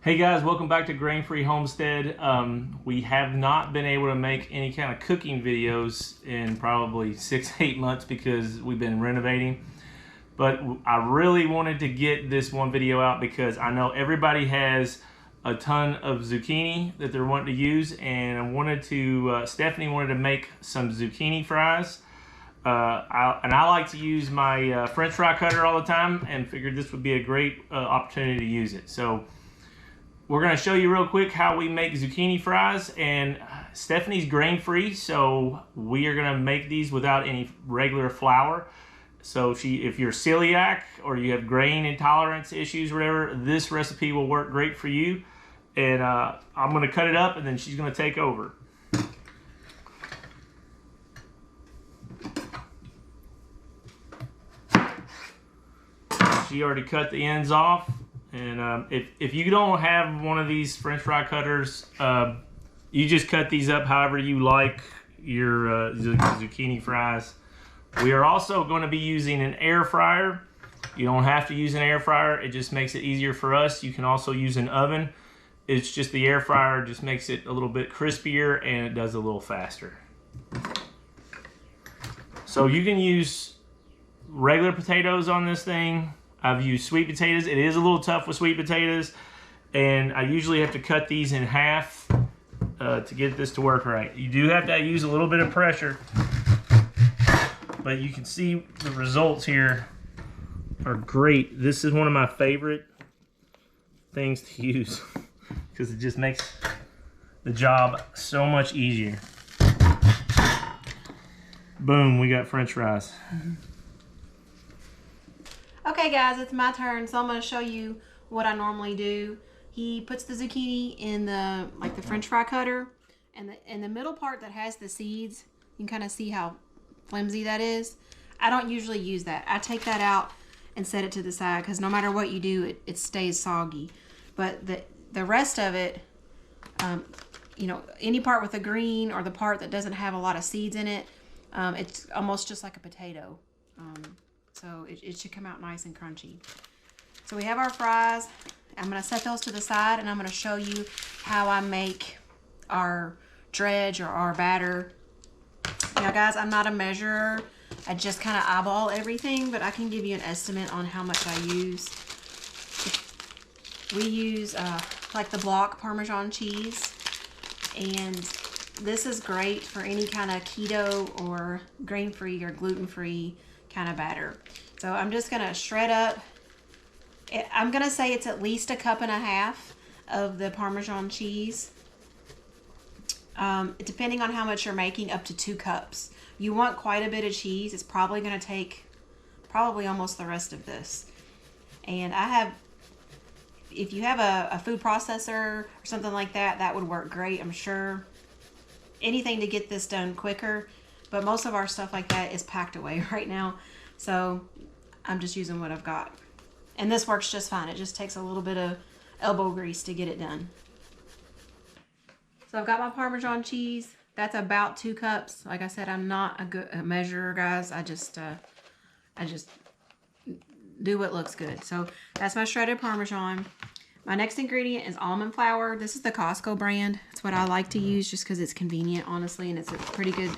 Hey guys, welcome back to Grain Free Homestead. We have not been able to make any kind of cooking videos in probably 6-8 months because we've been renovating. But I really wanted to get this one video out because I know everybody has a ton of zucchini that they're wanting to use, and I wanted to, Stephanie wanted to make some zucchini fries. I like to use my French fry cutter all the time and figured this would be a great opportunity to use it. So we're going to show you real quick how we make zucchini fries, and Stephanie's grain free, so we are going to make these without any regular flour. So if you're celiac or you have grain intolerance issues or whatever, this recipe will work great for you. And I'm going to cut it up and then she's going to take over. She already cut the ends off. And if you don't have one of these French fry cutters, you just cut these up however you like your zucchini fries. We are also going to be using an air fryer. You don't have to use an air fryer. It just makes it easier for us. You can also use an oven. It's just the air fryer just makes it a little bit crispier and it does a little faster. So you can use regular potatoes on this thing. I've used sweet potatoes. It is a little tough with sweet potatoes, and I usually have to cut these in half to get this to work right. You do have to use a little bit of pressure, but you can see the results here are great. This is one of my favorite things to use because it just makes the job so much easier. Boom, we got French fries. Okay guys, it's my turn, so I'm going to show you what I normally do. He puts the zucchini in the French fry cutter, and in the middle part that has the seeds, you can kind of see how flimsy that is. I don't usually use that. I take that out and set it to the side because no matter what you do, it stays soggy. But the rest of it, you know, any part with the green or the part that doesn't have a lot of seeds in it, it's almost just like a potato. So it should come out nice and crunchy. So we have our fries. I'm going to set those to the side, and I'm going to show you how I make our dredge or our batter. Now guys, I'm not a measurer. I just kind of eyeball everything, but I can give you an estimate on how much I use. We use like the block Parmesan cheese, and this is great for any kind of keto or grain-free or gluten-free kind of batter. So I'm just gonna shred up. I'm gonna say it's at least 1.5 cups of the Parmesan cheese. Depending on how much you're making, up to 2 cups. You want quite a bit of cheese. It's probably gonna take almost the rest of this. And if you have a food processor or something like that, that would work great. I'm sure anything to get this done quicker. But most of our stuff like that is packed away right now. So I'm just using what I've got. And this works just fine. It just takes a little bit of elbow grease to get it done. So I've got my Parmesan cheese. That's about 2 cups. Like I said, I'm not a good measurer, guys. I just do what looks good. So that's my shredded Parmesan. My next ingredient is almond flour. This is the Costco brand. It's what I like to use just because it's convenient, honestly, and it's a pretty good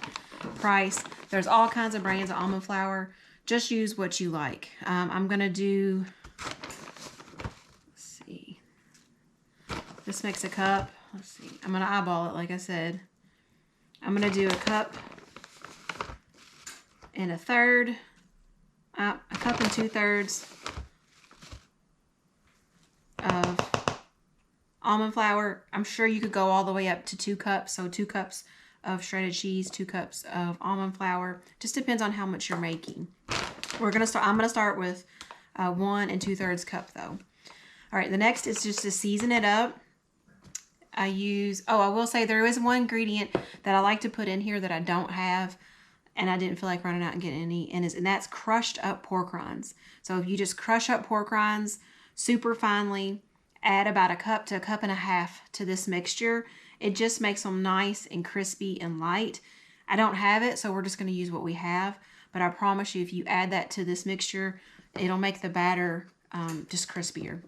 price. There's all kinds of brands of almond flour. Just use what you like. I'm gonna do, let's see, this makes a cup. Let's see, I'm gonna eyeball it like I said. I'm gonna do 1 cup and 1/3, 1 cup and 2/3 of almond flour. I'm sure you could go all the way up to 2 cups. So 2 cups of shredded cheese, 2 cups of almond flour. Just depends on how much you're making. I'm gonna start with 1 2/3 cup though. All right, the next is just to season it up. I will say there is one ingredient that I like to put in here that I don't have, and I didn't feel like running out and getting any, and that's crushed up pork rinds. So if you just crush up pork rinds super finely, add about 1 cup to 1.5 cups to this mixture, it just makes them nice and crispy and light. I don't have it, so we're just going to use what we have. But I promise you, if you add that to this mixture, it'll make the batter just crispier.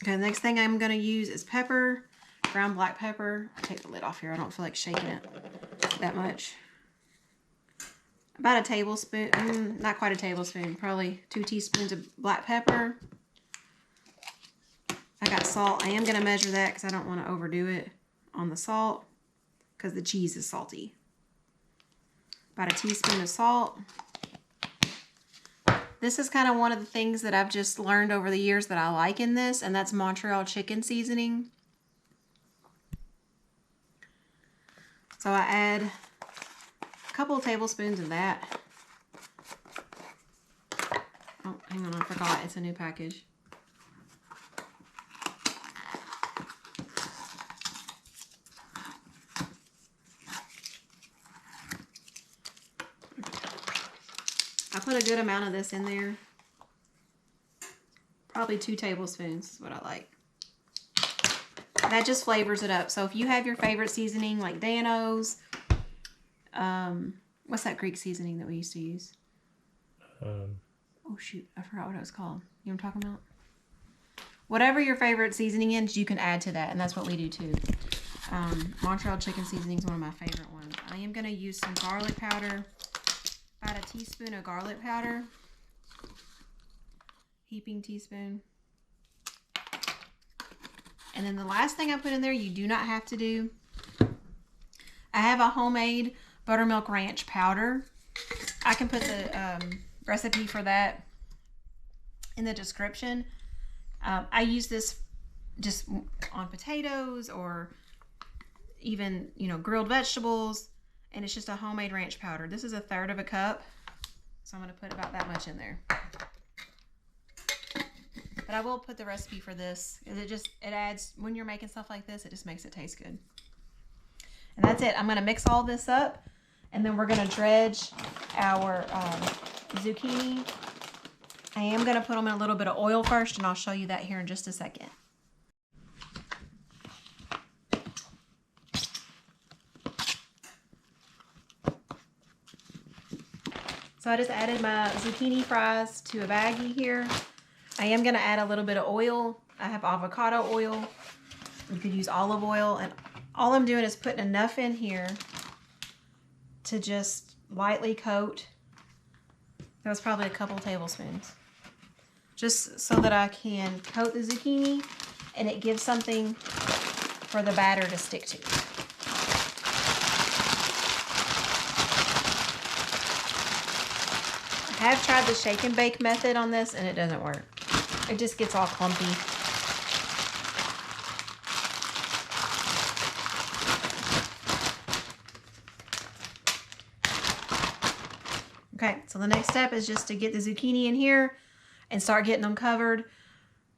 Okay, the next thing I'm going to use is pepper, ground black pepper. I'll take the lid off here. I don't feel like shaking it that much. About a tablespoon, not quite a tablespoon, probably 2 teaspoons of black pepper. I got salt. I am going to measure that because I don't want to overdo it on the salt because the cheese is salty. About a teaspoon of salt. This is kind of one of the things that I've just learned over the years that I like in this, and that's Montreal chicken seasoning. So I add a couple of tablespoons of that. Oh, hang on, I forgot. It's a new package. I put a good amount of this in there. Probably 2 tablespoons is what I like. That just flavors it up. So if you have your favorite seasoning like Dano's, what's that Greek seasoning that we used to use? Oh shoot, I forgot what it was called. You know what I'm talking about? Whatever your favorite seasoning is, you can add to that, and that's what we do too. Montreal chicken seasoning is one of my favorite ones. I am going to use some garlic powder. About a teaspoon of garlic powder. Heaping teaspoon. And then the last thing I put in there, you do not have to do. I have a homemade Buttermilk Ranch Powder. I can put the recipe for that in the description. I use this just on potatoes or even, you know, grilled vegetables. And it's just a homemade ranch powder. This is 1/3 of a cup. So I'm going to put about that much in there. But I will put the recipe for this. It adds, when you're making stuff like this, it just makes it taste good. And that's it. I'm going to mix all this up. And then we're going to dredge our zucchini. I am going to put them in a little bit of oil first. And I'll show you that here in just a second. So I just added my zucchini fries to a baggie here. I am going to add a little bit of oil. I have avocado oil. You could use olive oil. And all I'm doing is putting enough in here to just lightly coat. That was probably a couple tablespoons. Just so that I can coat the zucchini and it gives something for the batter to stick to. I have tried the shake and bake method on this and it doesn't work. It just gets all clumpy. Okay, so the next step is just to get the zucchini in here and start getting them covered.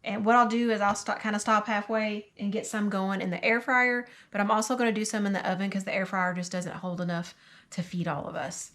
And what I'll do is I'll kind of stop halfway and get some going in the air fryer, but I'm also going to do some in the oven because the air fryer just doesn't hold enough to feed all of us.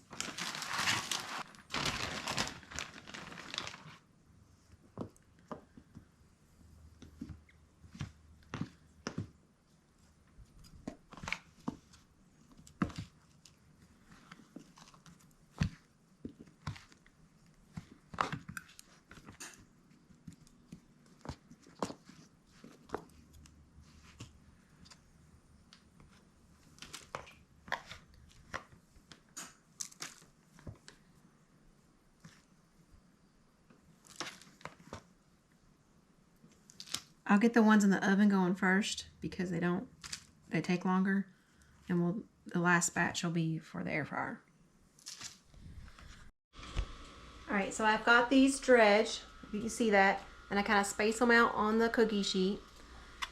I'll get the ones in the oven going first because they take longer, and the last batch will be for the air fryer. All right, so I've got these dredge, if you can see that, and I kind of space them out on the cookie sheet.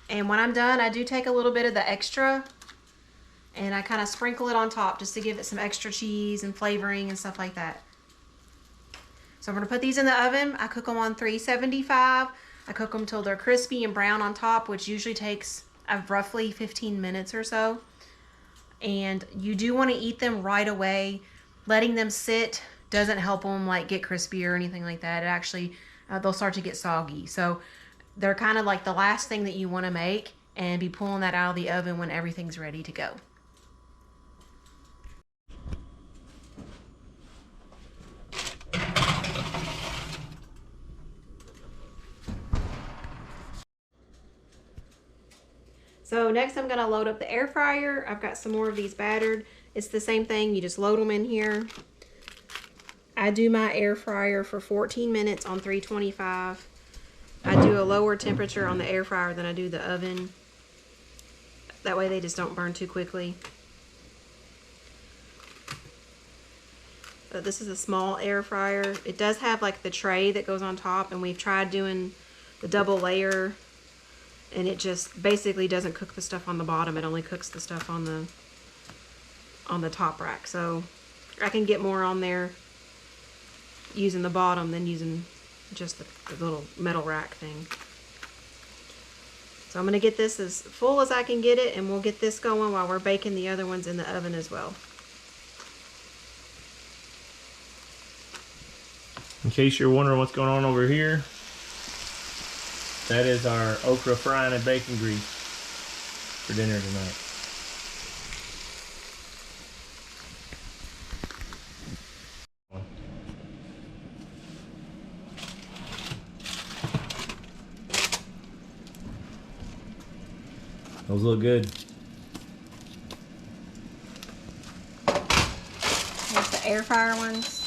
And when I'm done, I do take a little bit of the extra and I kind of sprinkle it on top just to give it some extra cheese and flavoring and stuff like that. So I'm gonna put these in the oven. I cook them on 375. I cook them till they're crispy and brown on top, which usually takes roughly 15 minutes or so. And you do want to eat them right away. Letting them sit doesn't help them like get crispy or anything like that. It actually, they'll start to get soggy. So they're kind of like the last thing that you want to make, and be pulling that out of the oven when everything's ready to go. So next I'm gonna load up the air fryer. I've got some more of these battered. It's the same thing, you just load them in here. I do my air fryer for 14 minutes on 325. I do a lower temperature on the air fryer than I do the oven. That way they just don't burn too quickly. But this is a small air fryer. It does have like the tray that goes on top, and we've tried doing the double layer, and it just basically doesn't cook the stuff on the bottom. It only cooks the stuff on the top rack. So I can get more on there using the bottom than using just the little metal rack thing. So I'm gonna get this as full as I can get it, and we'll get this going while we're baking the other ones in the oven as well. In case you're wondering what's going on over here, that is our okra frying and bacon grease for dinner tonight. Those look good. Here's the air fryer ones.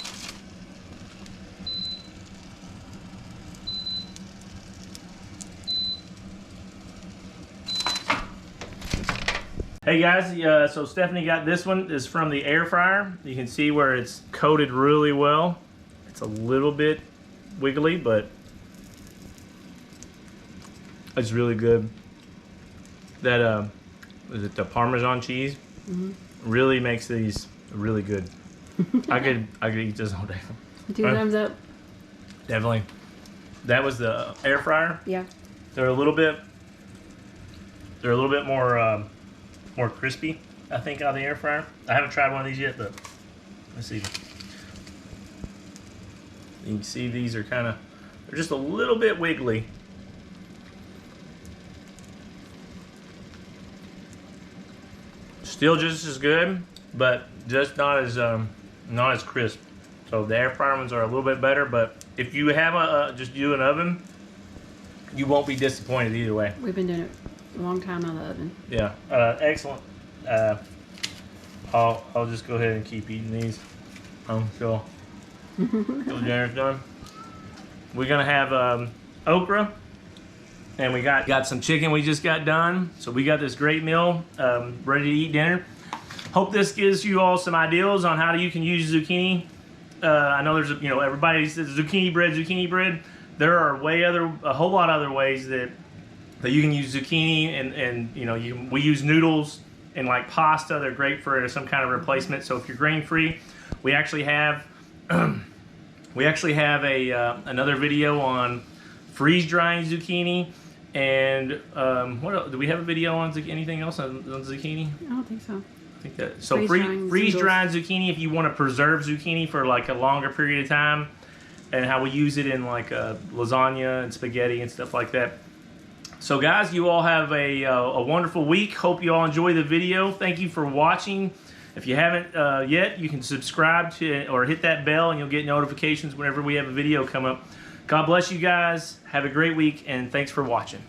Hey guys, so Stephanie got this one. This is from the air fryer. You can see where it's coated really well. It's a little bit wiggly, but it's really good. That is it the Parmesan cheese? Really makes these really good. I could eat this all day. 2 thumbs up. Definitely. That was the air fryer. Yeah. They're a little bit more crispy, I think, out of the air fryer. I haven't tried one of these yet, but let's see. You can see these are they're just a little bit wiggly. Still just as good, but just not as crisp. So the air fryer ones are a little bit better, but if you have just do an oven, you won't be disappointed either way. We've been doing it a long time on the oven. Yeah, excellent. I'll just go ahead and keep eating these until dinner's done. We're gonna have okra, and we got some chicken we just got done. So we got this great meal ready to eat dinner. Hope this gives you all some ideas on how you can use zucchini. I know there's everybody says zucchini bread. There are a whole lot of other ways that you can use zucchini, and we use noodles and like pasta. They're great for some kind of replacement. So if you're grain free, we actually have another video on freeze drying zucchini. And what else? Do we have a video on anything else on zucchini? I don't think so. I think that so freeze drying zucchini if you want to preserve zucchini for like a longer period of time, and how we use it in like lasagna and spaghetti and stuff like that. So guys, you all have a wonderful week. Hope you all enjoy the video. Thank you for watching. If you haven't yet, you can subscribe to or hit that bell, and you'll get notifications whenever we have a video come up. God bless you guys. Have a great week, and thanks for watching.